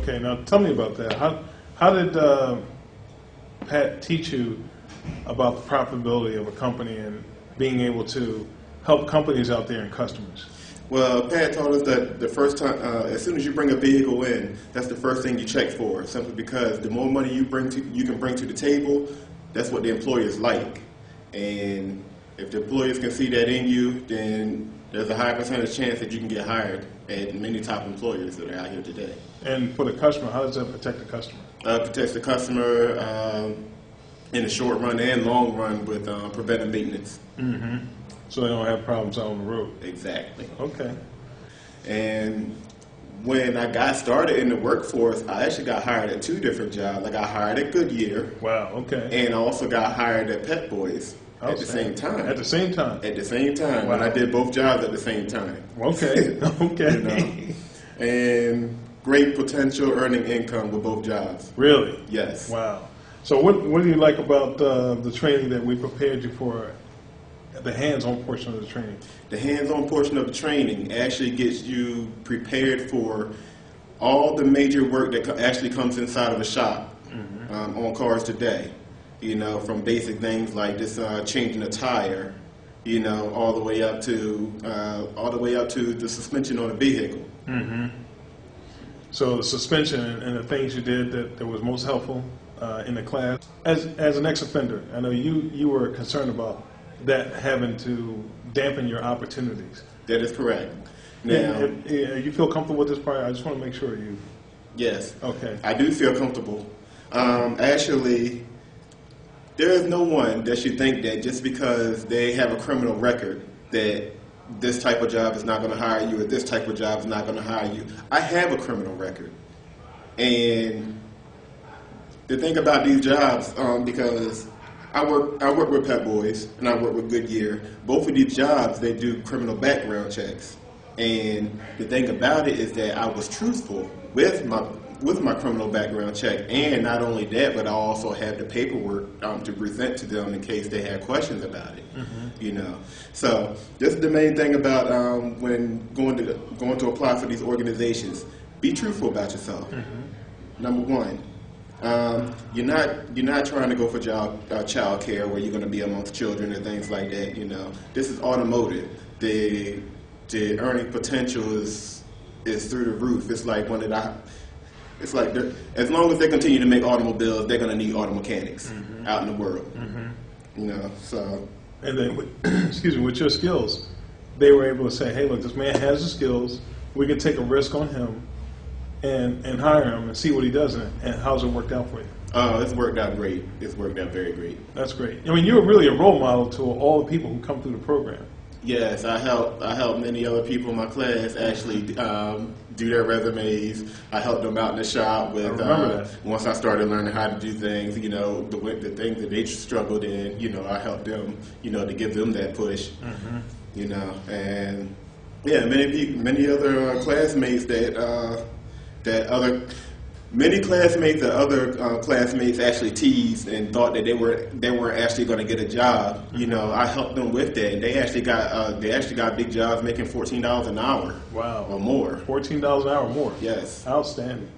Okay, now tell me about that. How did Pat teach you about the profitability of a company and being able to help companies out there and customers? Well, Pat taught us that the first time, as soon as you bring a vehicle in, that's the first thing you check for, simply because the more money you can bring to the table, that's what the employers like. And if the employers can see that in you, then there's a high percentage chance that you can get hired at many top employers that are out here today. And for the customer, how does that protect the customer? Protects the customer in the short run and long run with preventive maintenance. Mm-hmm. So they don't have problems out on the road. Exactly. Okay. And when I got started in the workforce, I actually got hired at 2 different jobs. I got hired at Goodyear. Wow, okay. And I also got hired at Pet Boys at the same time. At the same time? At the same time. Wow. And I did both jobs at the same time. Okay, okay. You know? And great potential earning income with both jobs. Really? Yes. Wow. So what do you like about the training that we prepared you for, the hands-on portion of the training? The hands-on portion of the training actually gets you prepared for all the major work that actually comes inside of a shop on cars today. You know, from basic things like just changing a tire, you know, all the way up to the suspension on a vehicle. Mm-hmm. So the suspension and the things you did that was most helpful in the class. As an ex-offender, I know you were concerned about that having to dampen your opportunities. That is correct. Now, you feel comfortable with this part? I just want to make sure you... Yes. Okay. I do feel comfortable. Actually, there is no one that should think that just because they have a criminal record that this type of job is not going to hire you or this type of job is not going to hire you. I have a criminal record. And the thing about these jobs, because I work with Pet Boys and I work with Goodyear. Both of these jobs, they do criminal background checks. And the thing about it is that I was truthful with my criminal background check, and not only that, but I also had the paperwork to present to them in case they had questions about it. Mm-hmm. You know, so this is the main thing about when going to apply for these organizations. Be truthful about yourself. Mm-hmm. Number one. You're not trying to go for child care where you're going to be amongst children and things like that. You know, this is automotive. The earning potential is through the roof. It's like as long as they continue to make automobiles, they're going to need auto mechanics out in the world. Mm-hmm. You know, so. And then, with your skills, they were able to say, "Hey, look, this man has the skills. We can take a risk on him." And hire him and see what he does in it. And how's it worked out for you? Oh, it's worked out great. It's worked out very great. That's great. I mean, you're really a role model to all the people who come through the program. Yes, I help many other people in my class actually do their resumes. I helped them out in the shop with once I started learning how to do things. You know, the things that they struggled in. You know, I helped them. You know, to give them that push. Mm-hmm. You know, and yeah, many other classmates many classmates that other classmates actually teased and thought that they weren't actually going to get a job. You know, I helped them with that, and they actually got big jobs making $14 an hour. Wow. Or more. $14 an hour or more. Yes. Outstanding.